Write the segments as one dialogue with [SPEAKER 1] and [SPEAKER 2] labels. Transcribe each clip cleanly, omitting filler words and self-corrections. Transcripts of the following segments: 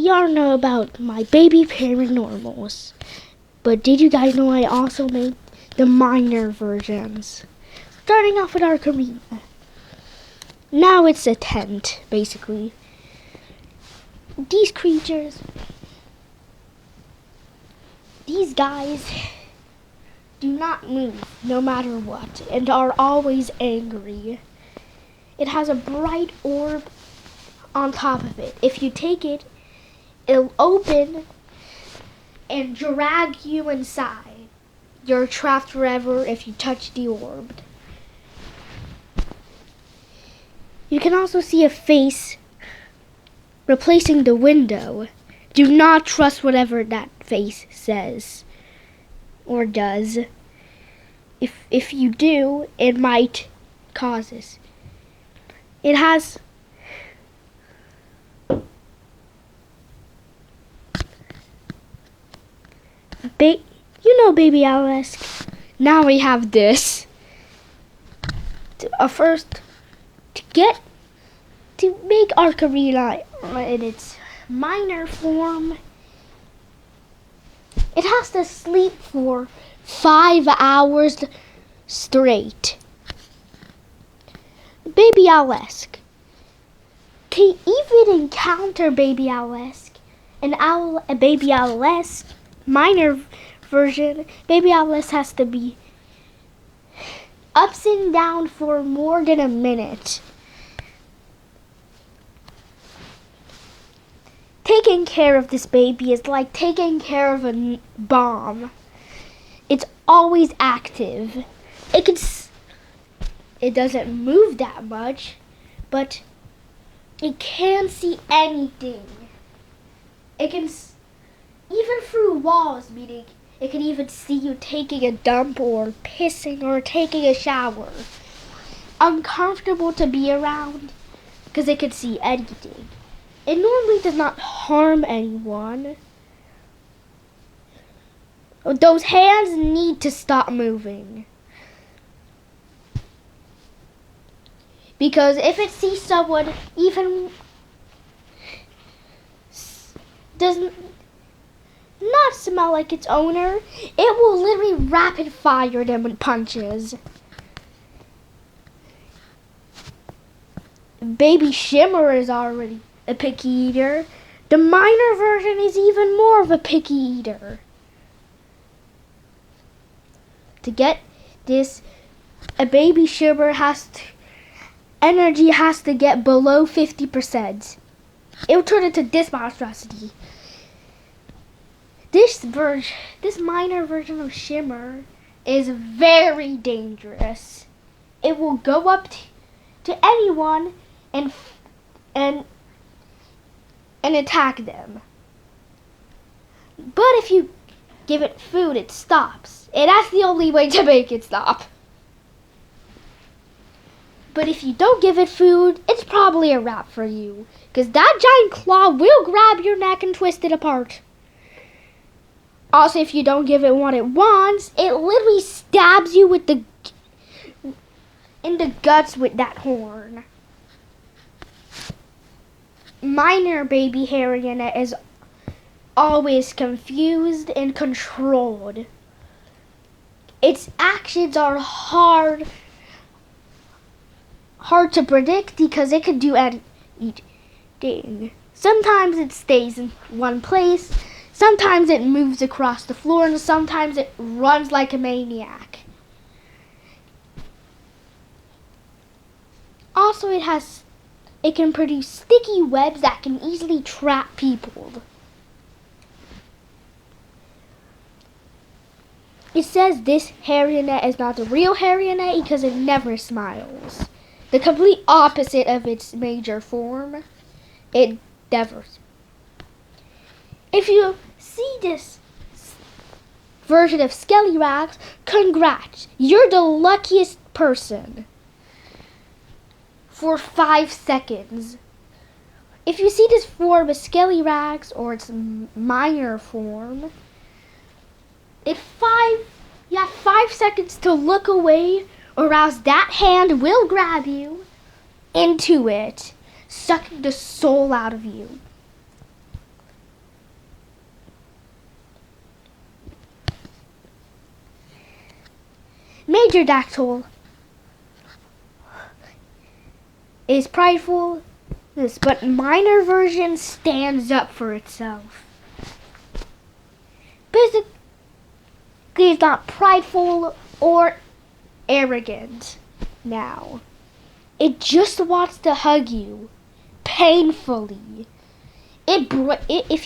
[SPEAKER 1] you all know about my baby paranormals. But did you guys know I also made the minor versions? Starting off with our arena. Now it's a tent, basically. These creatures, these guys do not move no matter what and are always angry. It has a bright orb on top of it. If you take it, it'll open and drag you inside. You're trapped forever if you touch the orb. You can also see a face replacing the window. Do not trust whatever that face says or does. If you do, it might cause this. It has Baby Alice. Now we have this. First, to make Arcarina in its minor form, it has to sleep for 5 hours straight. Baby Owlesk. To even encounter Baby Owlesk, a Baby Owlesk minor version, Baby Owlesk has to be ups and down for more than a minute. Taking care of this baby is like taking care of a bomb. It's always active. It doesn't move that much, but it can see anything. It can, even through walls, meaning it can even see you taking a dump or pissing or taking a shower. Uncomfortable to be around because it can see anything. It normally does not harm anyone. Those hands need to stop moving. Because if it sees someone even does not smell like its owner, it will literally rapid fire them with punches. Baby Shimmer is already a picky eater. The minor version is even more of a picky eater. To get this, a Baby Shimmer energy has to get below 50%. It will turn into this monstrosity. This minor version of Shimmer is very dangerous. It will go up to anyone and attack them. But if you give it food, it stops. And that's the only way to make it stop. But if you don't give it food, it's probably a wrap for you. Because that giant claw will grab your neck and twist it apart. Also, if you don't give it what it wants, it literally stabs you in the guts with that horn. Minor baby hyena is always confused and controlled. Its actions are hard to predict because it can do anything. Sometimes it stays in one place, sometimes it moves across the floor, and sometimes it runs like a maniac. Also, it can produce sticky webs that can easily trap people. It says this hyena is not the real hyena because it never smiles. The complete opposite of its major form. It never. If you see this version of Skellyrax, congrats. You're the luckiest person. For 5 seconds. If you see this form of Skellyrax or its minor form, you have 5 seconds to look away, or else that hand will grab you into it, sucking the soul out of you. Major Dactyl is prideful, but minor version stands up for itself. Basically, it's not prideful or arrogant now. It just wants to hug you painfully. If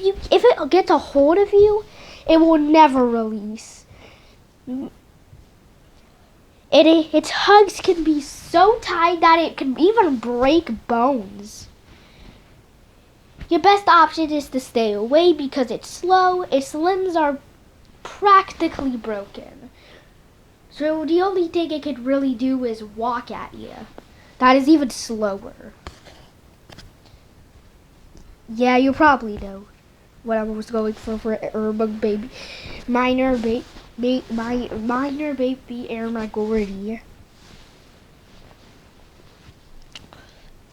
[SPEAKER 1] it gets a hold of you, it will never release. Its hugs can be so tight that it can even break bones. Your best option is to stay away because it's slow. Its limbs are practically broken. So the only thing it could really do is walk at you. That is even slower. Yeah, you probably know what I was going for Urban Baby. Minor baby Armagordy.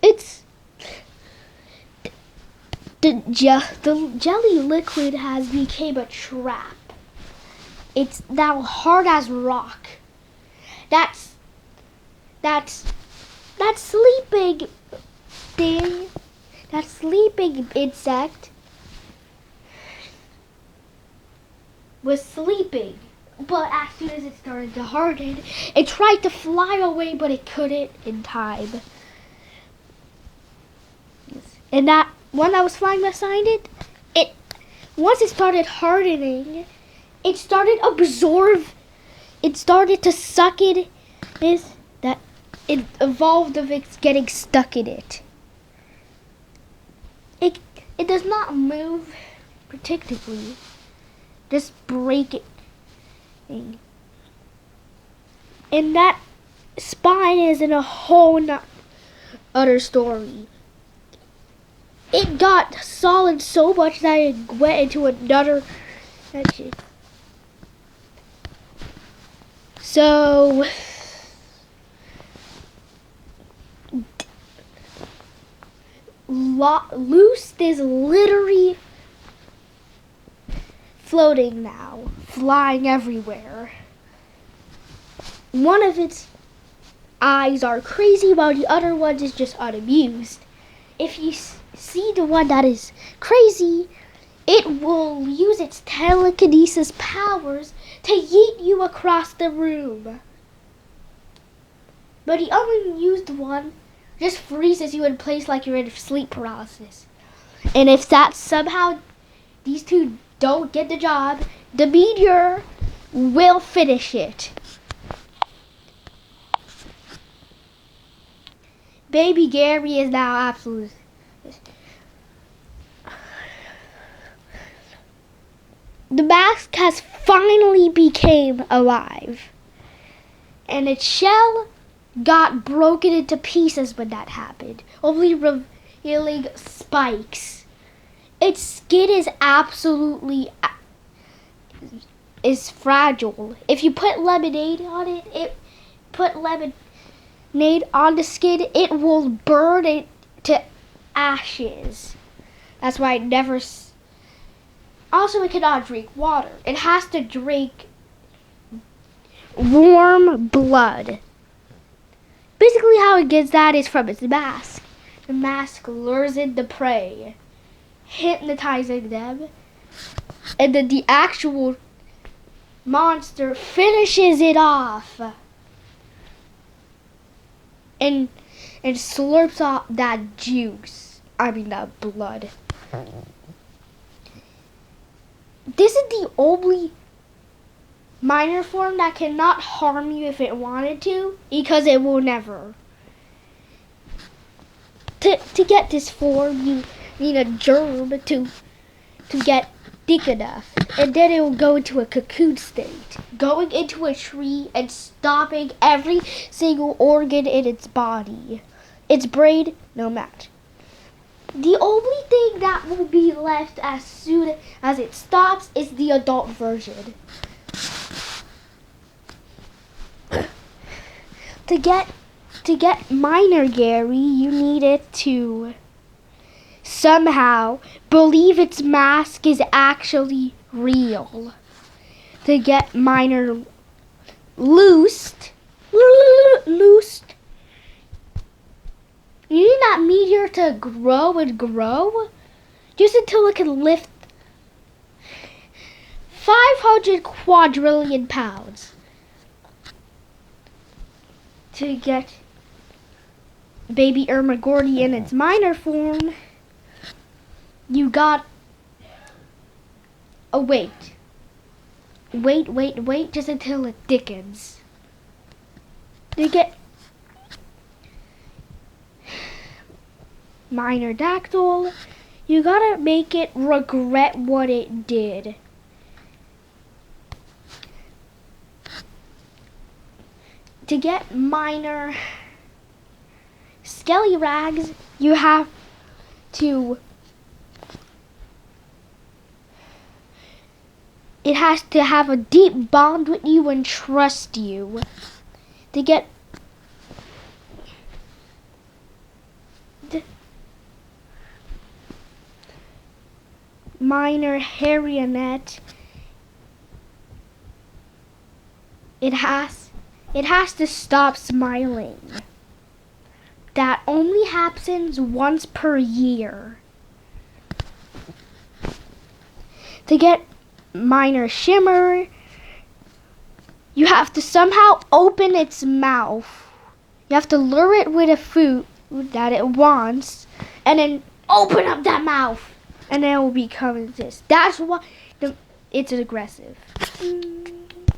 [SPEAKER 1] It's the jelly liquid has become a trap. It's now hard as rock. That sleeping thing, that sleeping insect was sleeping, but as soon as it started to harden, it tried to fly away, but it couldn't in time. And that one that was flying beside it, once it started hardening, it started to suck it. It evolved of it getting stuck in it. It does not move particularly. Just break it. And that spine is in a whole other story. It got solid so much that it went into another section. So Loosed is literally floating now, flying everywhere. One of its eyes are crazy while the other one is just unamused. If you see the one that is crazy, it will use its telekinesis powers to yeet you across the room. But the unamused one just freezes you in place like you're in sleep paralysis. And if that somehow these two don't get the job, the meteor will finish it. Baby Gary is now absolute. The mask has finally became alive. And its shell got broken into pieces when that happened, only revealing spikes. Its skin is absolutely fragile. If you put lemonade on it, on the skin, it will burn it to ashes. That's why it never. Also, it cannot drink water. It has to drink warm blood. Basically, how it gets that is from its mask. The mask lures in the prey, hypnotizing them, and then the actual monster finishes it off and slurps off that juice. I mean, that blood. This is the only minor form that cannot harm you if it wanted to, because it will never. To get this form, you need a germ to get thick enough, and then it will go into a cocoon state, going into a tree and stopping every single organ in its body. Its brain, no match. The only thing that will be left as soon as it stops is the adult version. To get minor Gary, you need it to somehow believe its mask is actually real. To get minor loosed, you need that meteor to grow and grow just until it can lift 500 quadrillion pounds. To get baby Ermagordy in its minor form, you got wait, just until it thickens. To get minor dactyl, you gotta make it regret what it did. To get minor skelly rags, you have to, it has to have a deep bond with you and trust you. To get minor harionette, it has to stop smiling. That only happens once per year. To get minor shimmer, you have to somehow open its mouth. You have to lure it with a food that it wants, and then open up that mouth, and then it will become this. That's why it's aggressive.